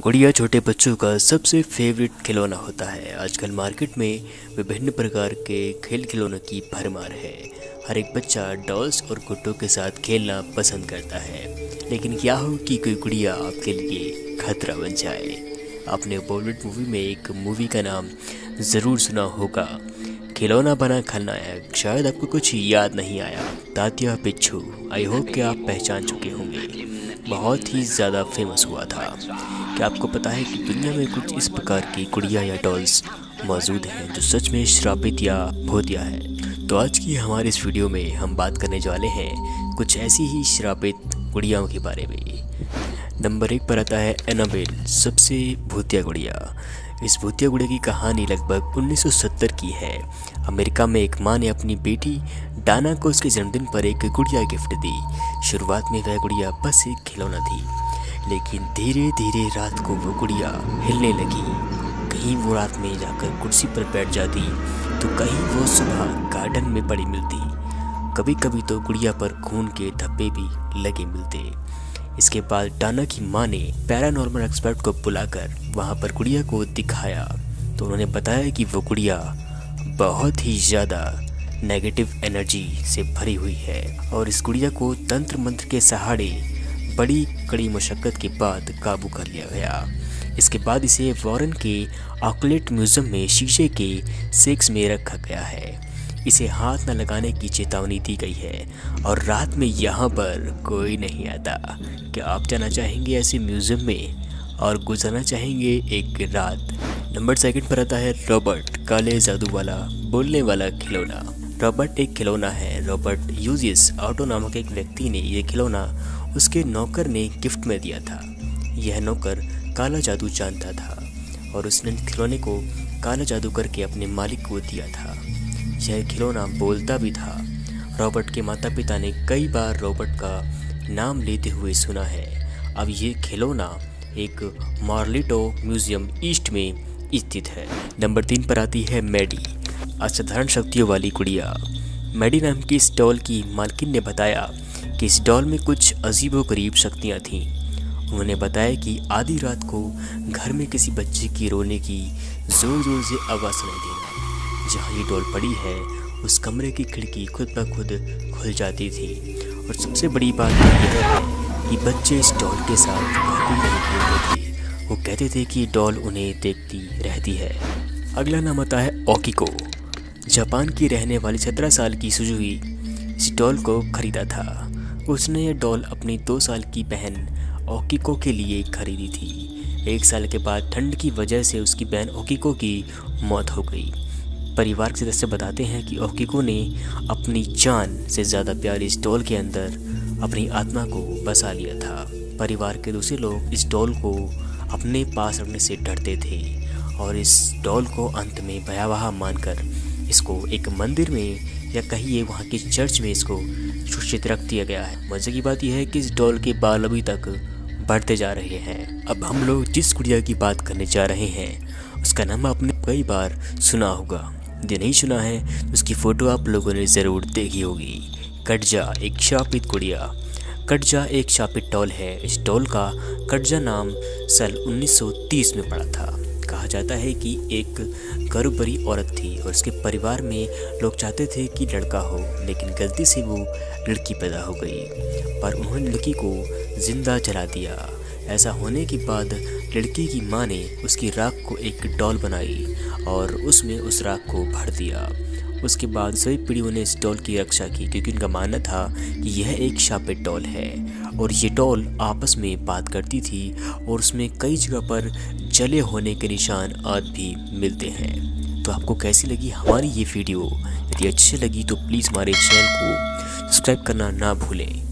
गुड़िया छोटे बच्चों का सबसे फेवरेट खिलौना होता है। आजकल मार्केट में विभिन्न प्रकार के खिलौनों की भरमार है। हर एक बच्चा डॉल्स और गुड्डों के साथ खेलना पसंद करता है, लेकिन क्या हो कि कोई गुड़िया आपके लिए खतरा बन जाए। आपने बॉलीवुड मूवी में एक मूवी का नाम ज़रूर सुना होगा, खिलौना बना खलनायक। शायद आपको कुछ याद नहीं आया। तात्या बिच्छू। आई होप कि आप पहचान चुके होंगे। बहुत ही ज़्यादा फेमस हुआ था। क्या आपको पता है कि दुनिया में कुछ इस प्रकार की गुड़िया या डॉल्स मौजूद हैं जो सच में श्रापित या भूतिया है। तो आज की हमारे इस वीडियो में हम बात करने वाले हैं कुछ ऐसी ही श्रापित गुड़ियाओं के बारे में। नंबर 1 पर आता है एनाबेल, सबसे भूतिया गुड़िया। इस भूतिया गुड़िया की कहानी लगभग 1970 की है। अमेरिका में एक माँ ने अपनी बेटी डाना को उसके जन्मदिन पर एक गुड़िया गिफ्ट दी। शुरुआत में वह गुड़िया बस एक खिलौना थी, लेकिन धीरे धीरे रात को वो गुड़िया हिलने लगी। कहीं वो रात में जाकर कुर्सी पर बैठ जाती, तो कहीं वो सुबह गार्डन में पड़ी मिलती। कभी कभी तो गुड़िया पर खून के धब्बे भी लगे मिलते। इसके बाद डाना की माँ ने पैरानॉर्मल एक्सपर्ट को बुलाकर वहाँ पर गुड़िया को दिखाया, तो उन्होंने बताया कि वो गुड़िया बहुत ही ज़्यादा नेगेटिव एनर्जी से भरी हुई है और इस गुड़िया को तंत्र मंत्र के सहारे बड़ी कड़ी मशक्क़त के बाद काबू कर लिया गया। इसके बाद इसे वॉरेन के ऑकलेट म्यूज़ियम में शीशे के सेक्स में रखा गया है। इसे हाथ न लगाने की चेतावनी दी गई है और रात में यहाँ पर कोई नहीं आता। क्या आप जाना चाहेंगे ऐसे म्यूज़ियम में और गुजारना चाहेंगे एक रात? नंबर 2 पर आता है रॉबर्ट, काले जादू वाला बोलने वाला खिलौना। रॉबर्ट एक खिलौना है। रॉबर्ट यूजिस ऑटो नामक एक व्यक्ति ने यह खिलौना उसके नौकर ने गिफ्ट में दिया था। यह नौकर काला जादू जानता था और उसने खिलौने को काला जादू करके अपने मालिक को दिया था। यह खिलौना बोलता भी था। रॉबर्ट के माता पिता ने कई बार रॉबर्ट का नाम लेते हुए सुना है। अब ये खिलौना एक मार्लिटो म्यूज़ियम ईस्ट में स्थित है। नंबर 3 पर आती है मैडी, असाधारण शक्तियों वाली गुड़िया। मैडी नाम की इस डॉल की मालकिन ने बताया कि इस डॉल में कुछ अजीबोगरीब शक्तियाँ थीं। उन्होंने बताया कि आधी रात को घर में किसी बच्चे की रोने की ज़ोर ज़ोर से आवाज़ सुनाई देना। जहाँ ये डॉल पड़ी है उस कमरे की खिड़की खुद ब खुद खुल जाती थी। और सबसे बड़ी बात यह है कि बच्चे इस डॉल के साथ कभी नहीं खेलते थे। वो कहते थे कि डॉल उन्हें देखती रहती है। अगला नाम आता है ओकिको। जापान की रहने वाली 17 साल की सुजुई इस डॉल को खरीदा था। उसने यह डॉल अपनी 2 साल की बहन ओकिको के लिए खरीदी थी। 1 साल के बाद ठंड की वजह से उसकी बहन ओकिको की मौत हो गई। परिवार के सदस्य बताते हैं कि ओकिको ने अपनी जान से ज़्यादा प्यार इस डॉल के अंदर अपनी आत्मा को बसा लिया था। परिवार के दूसरे लोग इस डॉल को अपने पास रखने से डरते थे और इस डॉल को अंत में भयावह मानकर इसको एक मंदिर में या कहिए वहाँ के चर्च में इसको सुरक्षित रख दिया गया है। मज़े की बात यह है कि इस डॉल के बाल अभी तक बढ़ते जा रहे हैं। अब हम लोग जिस गुड़िया की बात करने जा रहे हैं उसका नाम आपने कई बार सुना होगा। यदि नहीं सुना है तो उसकी फ़ोटो आप लोगों ने ज़रूर देखी होगी। कटजा, एक शापित गुड़िया। कटजा एक शापित डॉल है। इस डॉल का कटजा नाम साल 1930 में पड़ा था। कहा जाता है कि एक गर्भवती औरत थी और उसके परिवार में लोग चाहते थे कि लड़का हो, लेकिन गलती से वो लड़की पैदा हो गई, पर उन्होंने लड़की को जिंदा जला दिया। ऐसा होने के बाद लड़की की माँ ने उसकी राख को एक डॉल बनाई और उसमें उस राख को भर दिया। उसके बाद सभी पीढ़ियों ने इस डॉल की रक्षा की, क्योंकि उनका मानना था कि यह एक शापित डॉल है और ये डॉल आपस में बात करती थी और उसमें कई जगह पर जले होने के निशान आज भी मिलते हैं। तो आपको कैसी लगी हमारी ये वीडियो? यदि अच्छी लगी तो प्लीज़ हमारे चैनल को सब्सक्राइब करना ना भूलें।